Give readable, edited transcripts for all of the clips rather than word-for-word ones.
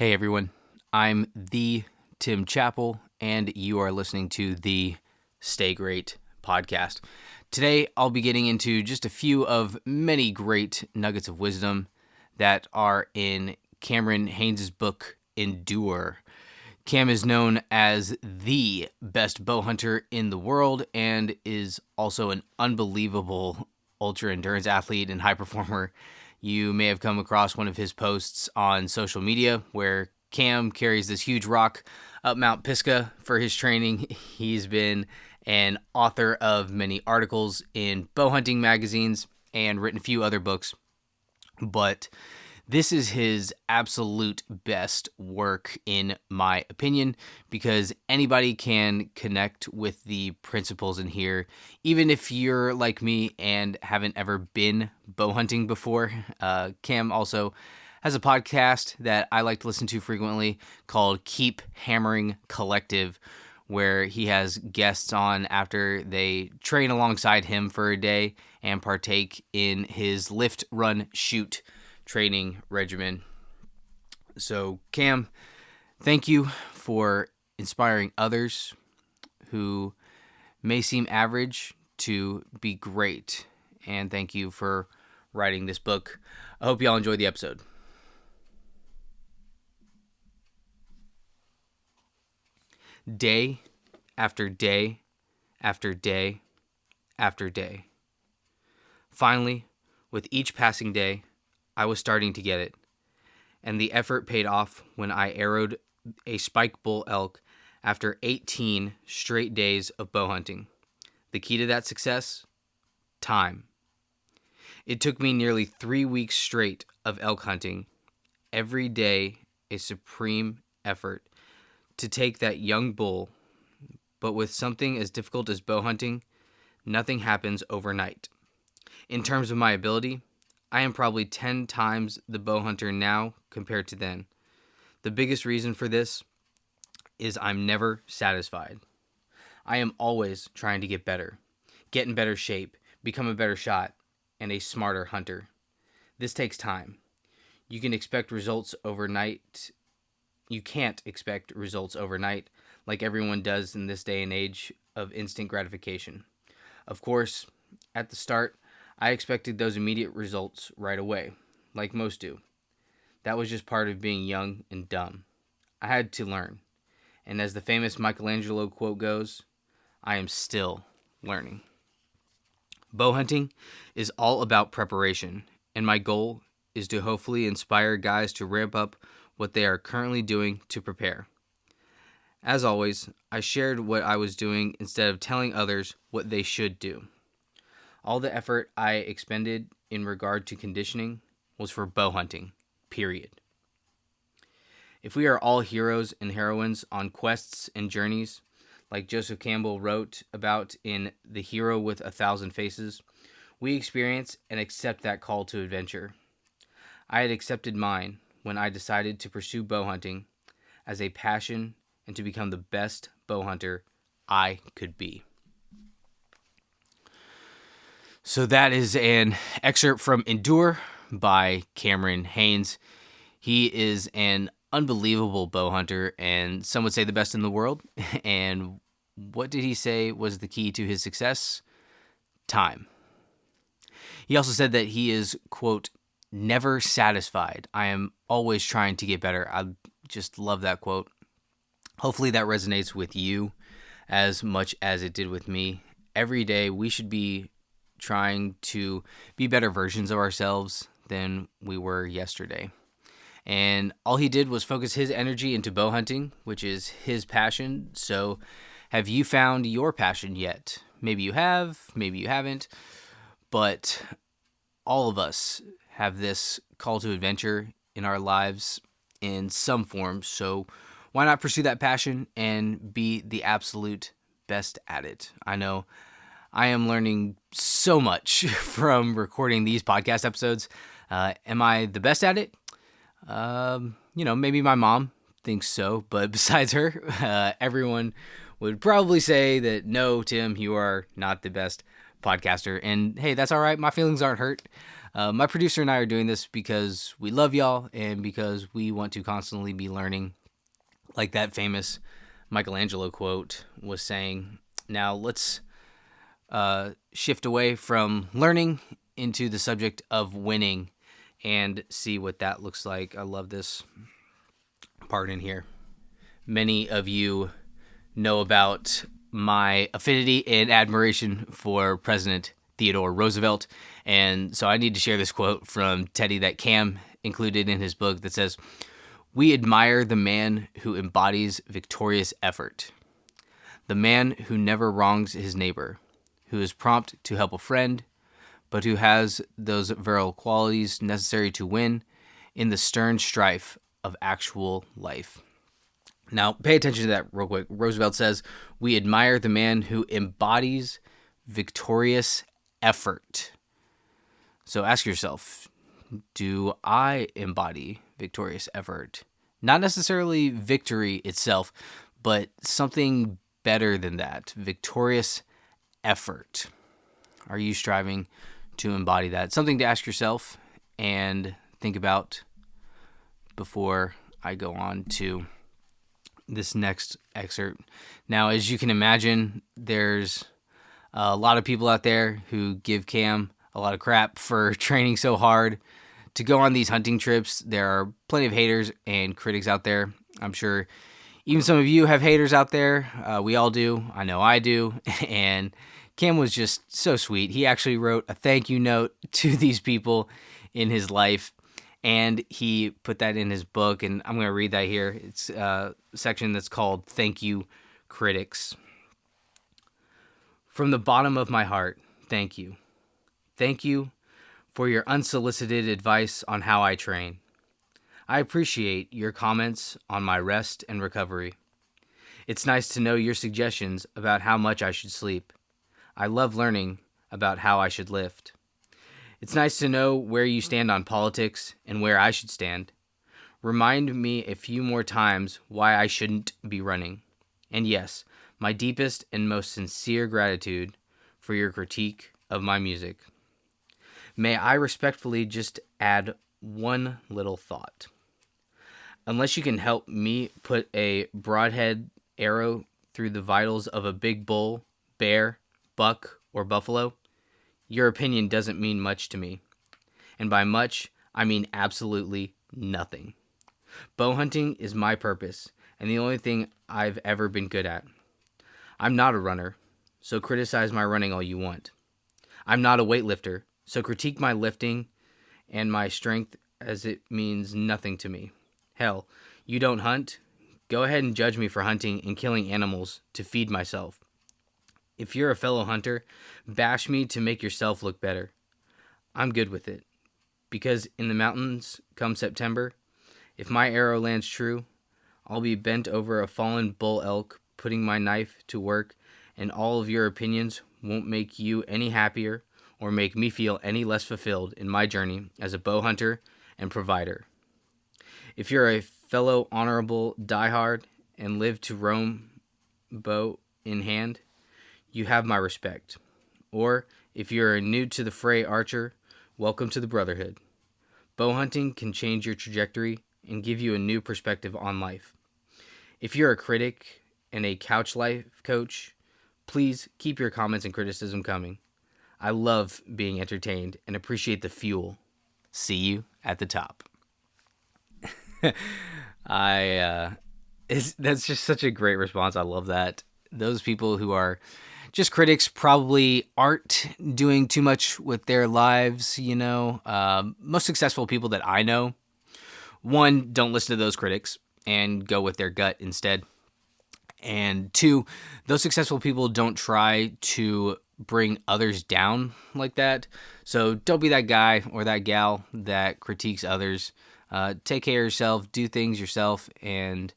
Hey everyone, I'm the Tim Chappell, and you are listening to the Stay Great podcast. Today, I'll be getting into just a few of many great nuggets of wisdom that are in Cameron Haynes' book, Endure. Cam is known as the best bow hunter in the world and is also an unbelievable ultra endurance athlete and high performer. You may have come across one of his posts on social media where Cam carries this huge rock up Mount Pisgah for his training. He's been an author of many articles in bow hunting magazines and written a few other books, but this is his absolute best work, in my opinion, because anybody can connect with the principles in here, even if you're like me and haven't ever been bow hunting before. Cam also has a podcast that I like to listen to frequently called Keep Hammering Collective, where he has guests on after they train alongside him for a day and partake in his lift, run, shoot training regimen. So, Cam, thank you for inspiring others who may seem average to be great. And thank you for writing this book. I hope y'all enjoy the episode. Day after day after day after day. Finally, with each passing day, I was starting to get it, and the effort paid off when I arrowed a spike bull elk after 18 straight days of bow hunting. The key to that success? Time. It took me nearly 3 weeks straight of elk hunting, every day a supreme effort to take that young bull, but with something as difficult as bow hunting, nothing happens overnight. In terms of my ability, I am probably 10 times the bow hunter now compared to then. The biggest reason for this is I'm never satisfied. I am always trying to get better, get in better shape, become a better shot, and a smarter hunter. This takes time. You can expect results overnight. You can't expect results overnight like everyone does in this day and age of instant gratification. Of course, at the start, I expected those immediate results right away, like most do. That was just part of being young and dumb. I had to learn. And as the famous Michelangelo quote goes, I am still learning. Bow hunting is all about preparation, and my goal is to hopefully inspire guys to ramp up what they are currently doing to prepare. As always, I shared what I was doing instead of telling others what they should do. All the effort I expended in regard to conditioning was for bow hunting, period. If we are all heroes and heroines on quests and journeys, like Joseph Campbell wrote about in The Hero with 1,000 Faces, we experience and accept that call to adventure. I had accepted mine when I decided to pursue bow hunting as a passion and to become the best bow hunter I could be. So that is an excerpt from Endure by Cameron Haynes. He is an unbelievable bow hunter, and some would say the best in the world. And what did he say was the key to his success? Time. He also said that he is, quote, never satisfied. I am always trying to get better. I just love that quote. Hopefully that resonates with you as much as it did with me. Every day we should be trying to be better versions of ourselves than we were yesterday. And all he did was focus his energy into bow hunting, which is his passion. So have you found your passion yet? Maybe you have, maybe you haven't, but all of us have this call to adventure in our lives in some form. So why not pursue that passion and be the absolute best at it? I know I am learning so much from recording these podcast episodes. Am I the best at it? Maybe my mom thinks so, but besides her, everyone would probably say that, no, Tim, you are not the best podcaster. And hey, that's all right. My feelings aren't hurt. My producer and I are doing this because we love y'all and because we want to constantly be learning, like that famous Michelangelo quote was saying. Now let's shift away from learning into the subject of winning and see what that looks like. I love this part in here. Many of you know about my affinity and admiration for President Theodore Roosevelt, and so I need to share this quote from Teddy that Cam included in his book that says, "We admire the man who embodies victorious effort, the man who never wrongs his neighbor, who is prompt to help a friend, but who has those virile qualities necessary to win in the stern strife of actual life." Now, pay attention to that real quick. Roosevelt says, "We admire the man who embodies victorious effort." So ask yourself, do I embody victorious effort? Not necessarily victory itself, but something better than that. Victorious effort. Are you striving to embody that? Something to ask yourself and think about before I go on to this next excerpt. Now, as you can imagine, there's a lot of people out there who give Cam a lot of crap for training so hard to go on these hunting trips. There are plenty of haters and critics out there. I'm sure even some of you have haters out there. We all do. I know I do. And Cam was just so sweet. He actually wrote a thank you note to these people in his life, and he put that in his book, and I'm going to read that here. It's a section that's called Thank You, Critics. "From the bottom of my heart, thank you. Thank you for your unsolicited advice on how I train. I appreciate your comments on my rest and recovery. It's nice to know your suggestions about how much I should sleep. I love learning about how I should lift. It's nice to know where you stand on politics and where I should stand. Remind me a few more times why I shouldn't be running. And yes, my deepest and most sincere gratitude for your critique of my music. May I respectfully just add one little thought. Unless you can help me put a broadhead arrow through the vitals of a big bull, bear, buck, or buffalo, your opinion doesn't mean much to me. And by much, I mean absolutely nothing. Bow hunting is my purpose, and the only thing I've ever been good at. I'm not a runner, so criticize my running all you want. I'm not a weightlifter, so critique my lifting and my strength as it means nothing to me. Hell, you don't hunt? Go ahead and judge me for hunting and killing animals to feed myself. If you're a fellow hunter, bash me to make yourself look better. I'm good with it. Because in the mountains, come September, if my arrow lands true, I'll be bent over a fallen bull elk, putting my knife to work, and all of your opinions won't make you any happier or make me feel any less fulfilled in my journey as a bow hunter and provider. If you're a fellow honorable diehard and live to roam bow in hand, you have my respect. Or if you're a new to the fray archer, welcome to the brotherhood. Bow hunting can change your trajectory and give you a new perspective on life. If you're a critic and a couch life coach, please keep your comments and criticism coming. I love being entertained and appreciate the fuel. See you at the top. That's just such a great response. I love that. Those people who are just critics probably aren't doing too much with their lives, you know. Most successful people that I know, one, don't listen to those critics and go with their gut instead. And two, those successful people don't try to bring others down like that. So don't be that guy or that gal that critiques others. Take care of yourself, do things yourself, and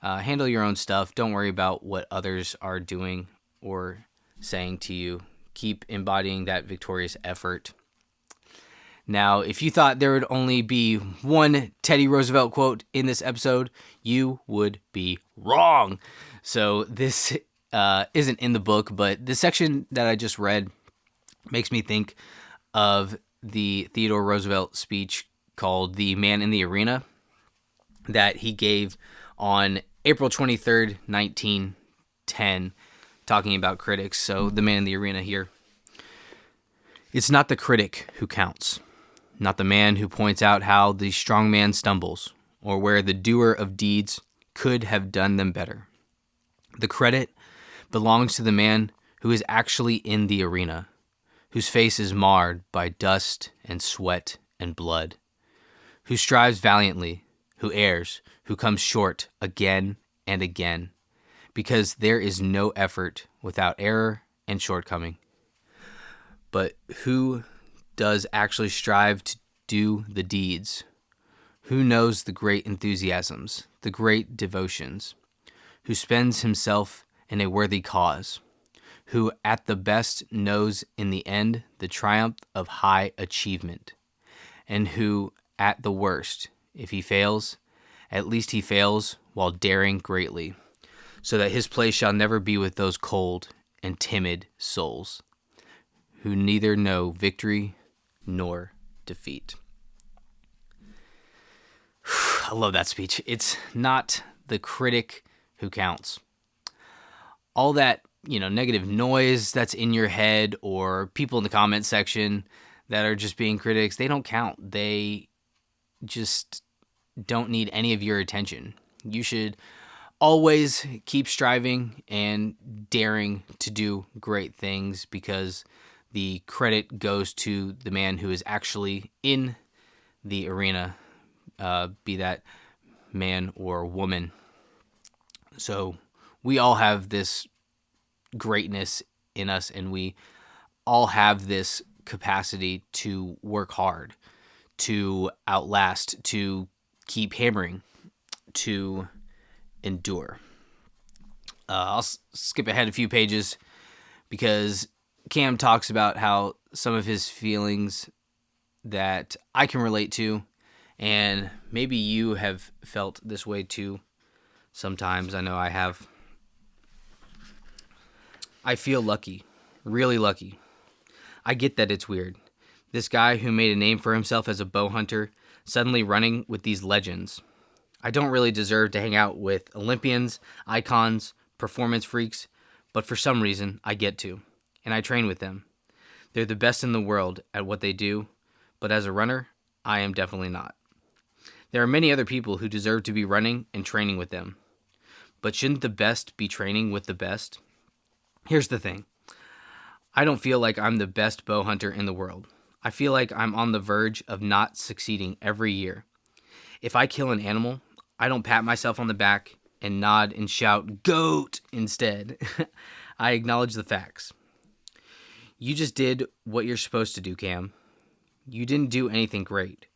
handle your own stuff. Don't worry about what others are doing or saying to you. Keep embodying that victorious effort. Now, if you thought there would only be one Teddy Roosevelt quote in this episode, you would be wrong. So this isn't in the book, but the section that I just read makes me think of the Theodore Roosevelt speech called The Man in the Arena that he gave on April 23rd, 1910, talking about critics. So the man in the arena here. It's not the critic who counts, not the man who points out how the strong man stumbles, or where the doer of deeds could have done them better. The credit belongs to the man who is actually in the arena, whose face is marred by dust and sweat and blood, who strives valiantly, who errs, who comes short again and again, because there is no effort without error and shortcoming. But who does actually strive to do the deeds? Who knows the great enthusiasms, the great devotions? Who spends himself in a worthy cause? Who at the best knows in the end the triumph of high achievement? And who at the worst, if he fails, at least he fails while daring greatly, so that his place shall never be with those cold and timid souls, who neither know victory nor defeat. I love that speech. It's not the critic who counts. All that, negative noise that's in your head, or people in the comment section that are just being critics, they don't count. They just don't need any of your attention. You should always keep striving and daring to do great things, because the credit goes to the man who is actually in the arena, be that man or woman. So we all have this greatness in us, and we all have this capacity to work hard, to outlast, to keep hammering, to endure. I'll skip ahead a few pages because Cam talks about how some of his feelings that I can relate to, and maybe you have felt this way too sometimes. I know I have. I feel lucky, really lucky. I get that it's weird. This guy who made a name for himself as a bow hunter suddenly running with these legends. I don't really deserve to hang out with Olympians, icons, performance freaks, but for some reason I get to, and I train with them. They're the best in the world at what they do, but as a runner, I am definitely not. There are many other people who deserve to be running and training with them, but shouldn't the best be training with the best? Here's the thing. I don't feel like I'm the best bow hunter in the world. I feel like I'm on the verge of not succeeding every year. If I kill an animal, I don't pat myself on the back and nod and shout, "Goat!" instead. I acknowledge the facts. You just did what you're supposed to do, Cam. You didn't do anything great.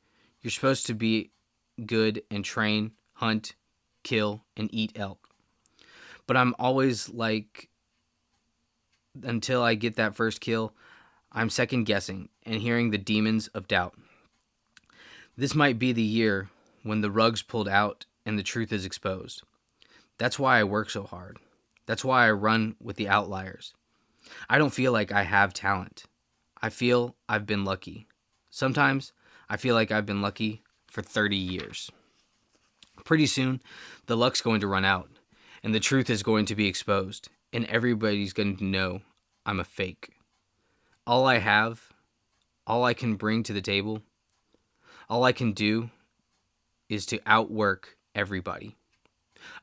You're supposed to be good and train, hunt, kill, and eat elk. But I'm always like, until I get that first kill, I'm second guessing and hearing the demons of doubt. This might be the year when the rug's pulled out and the truth is exposed. That's why I work so hard. That's why I run with the outliers. I don't feel like I have talent. I feel I've been lucky. Sometimes I feel like I've been lucky for 30 years. Pretty soon, the luck's going to run out, and the truth is going to be exposed, and everybody's going to know I'm a fake. All I have, all I can bring to the table, all I can do is to outwork everybody.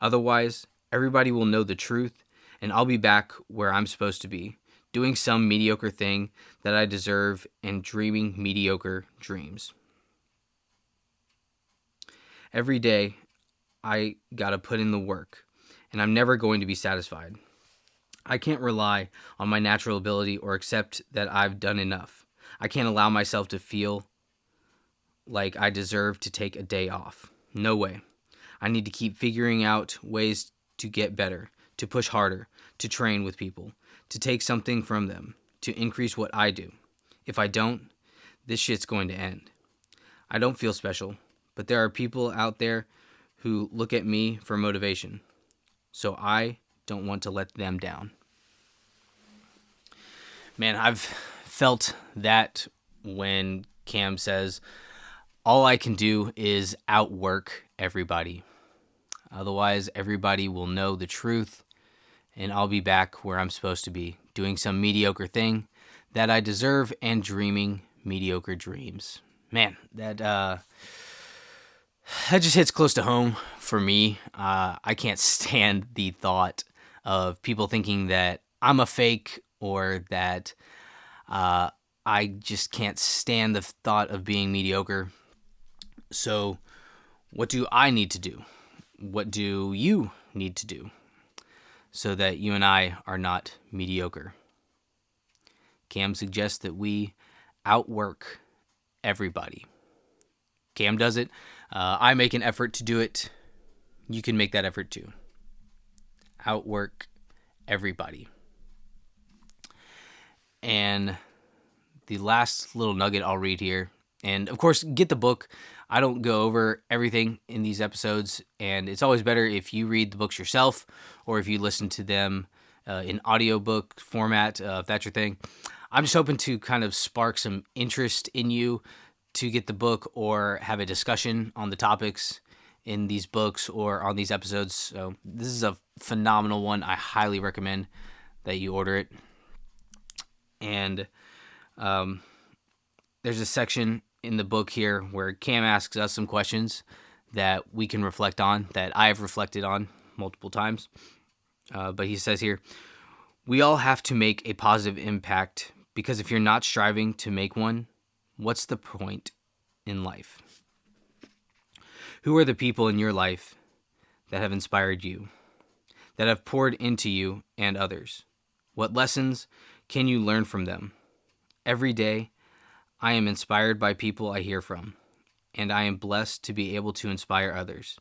Otherwise, everybody will know the truth, and I'll be back where I'm supposed to be, doing some mediocre thing that I deserve and dreaming mediocre dreams. Every day, I gotta put in the work, and I'm never going to be satisfied. I can't rely on my natural ability or accept that I've done enough. I can't allow myself to feel like I deserve to take a day off. No way. I need to keep figuring out ways to get better, to push harder, to train with people, to take something from them, to increase what I do. If I don't, this shit's going to end. I don't feel special, but there are people out there who look at me for motivation, so I don't want to let them down. Man, I've felt that when Cam says, all I can do is outwork everybody. Otherwise, everybody will know the truth, and I'll be back where I'm supposed to be, doing some mediocre thing that I deserve and dreaming mediocre dreams. Man, that just hits close to home for me. I can't stand the thought of people thinking that I'm a fake, or that I just can't stand the thought of being mediocre. So what do I need to do? What do you need to do so that you and I are not mediocre? Cam suggests that we outwork everybody. Cam does it. I make an effort to do it. You can make that effort too. Outwork everybody. And the last little nugget I'll read here, and of course, get the book. I don't go over everything in these episodes, and it's always better if you read the books yourself, or if you listen to them in audiobook format, if that's your thing. I'm just hoping to kind of spark some interest in you to get the book, or have a discussion on the topics in these books or on these episodes. So this is a phenomenal one. I highly recommend that you order it. And there's a section in the book here where Cam asks us some questions that we can reflect on, that I have reflected on multiple times. But he says here, we all have to make a positive impact, because if you're not striving to make one, what's the point in life? Who are the people in your life that have inspired you, that have poured into you and others? What lessons can you learn from them? Every day, I am inspired by people I hear from, and I am blessed to be able to inspire others.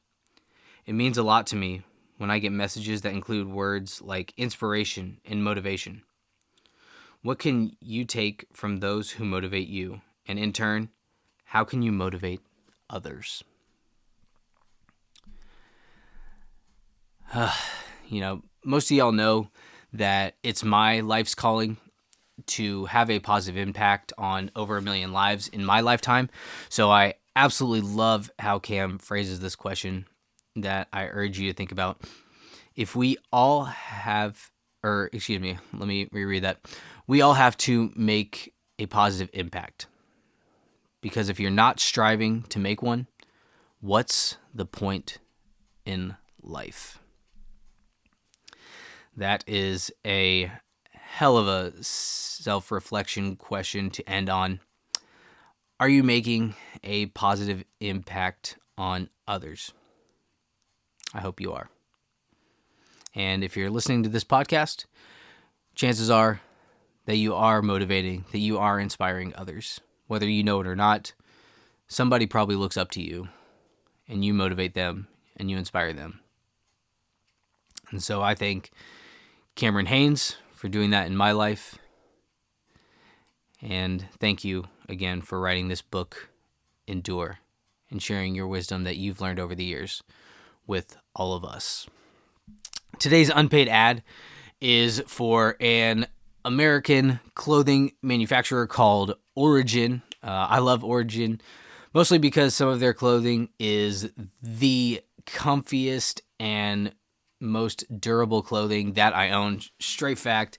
It means a lot to me when I get messages that include words like inspiration and motivation. What can you take from those who motivate you? And in turn, how can you motivate others? Most of y'all know that it's my life's calling to have a positive impact on over 1 million lives in my lifetime. So I absolutely love how Cam phrases this question that I urge you to think about. If we all have, let me reread that. We all have to make a positive impact, because if you're not striving to make one, what's the point in life? That is a hell of a self-reflection question to end on. Are you making a positive impact on others? I hope you are. And if you're listening to this podcast, chances are that you are motivating, that you are inspiring others. Whether you know it or not, somebody probably looks up to you, and you motivate them, and you inspire them. And so I thank Cameron Haynes for doing that in my life. And thank you again for writing this book, Endure, and sharing your wisdom that you've learned over the years with all of us. Today's unpaid ad is for an American clothing manufacturer called Origin. I love Origin mostly because some of their clothing is the comfiest and most durable clothing that I own. Straight fact.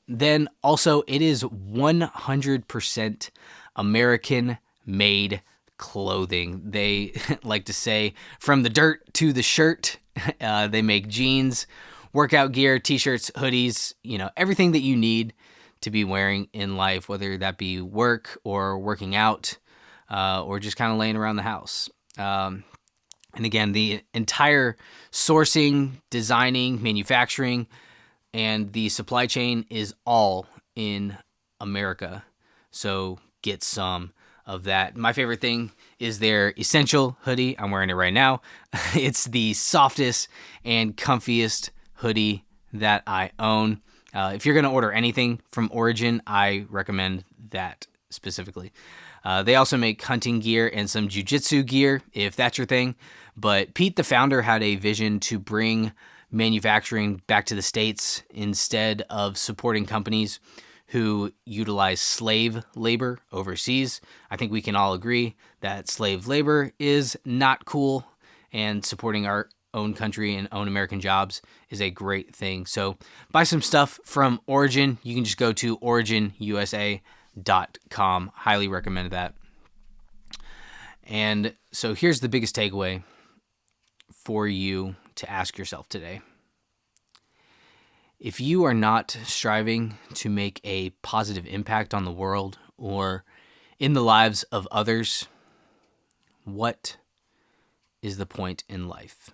Then also, it is 100% American made clothing. They like to say, from the dirt to the shirt. They make jeans, workout gear, t-shirts, hoodies, everything that you need to be wearing in life, whether that be work or working out, or just kind of laying around the house. And again, the entire sourcing, designing, manufacturing, and the supply chain is all in America. So get some of that. My favorite thing is their Essential hoodie. I'm wearing it right now. It's the softest and comfiest hoodie that I own. If you're going to order anything from Origin, I recommend that specifically. They also make hunting gear and some jiu-jitsu gear, if that's your thing. But Pete, the founder, had a vision to bring manufacturing back to the States instead of supporting companies who utilize slave labor overseas. I think we can all agree that slave labor is not cool, and supporting our own country and own American jobs is a great thing. So buy some stuff from Origin. You can just go to originusa.com. Highly recommend that. And so here's the biggest takeaway for you to ask yourself today. If you are not striving to make a positive impact on the world or in the lives of others, what is the point in life?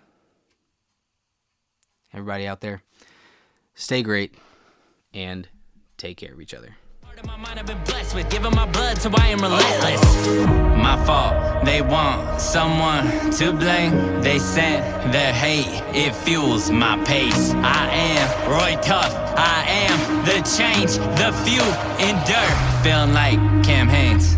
Everybody out there, stay great and take care of each other. My mind I've been blessed with, giving my blood, so I am relentless. My fault, they want someone to blame. They send their hate, it fuels my pace. I am Roy Tough, I am the change, the few endure. Feeling like Cam Hanes.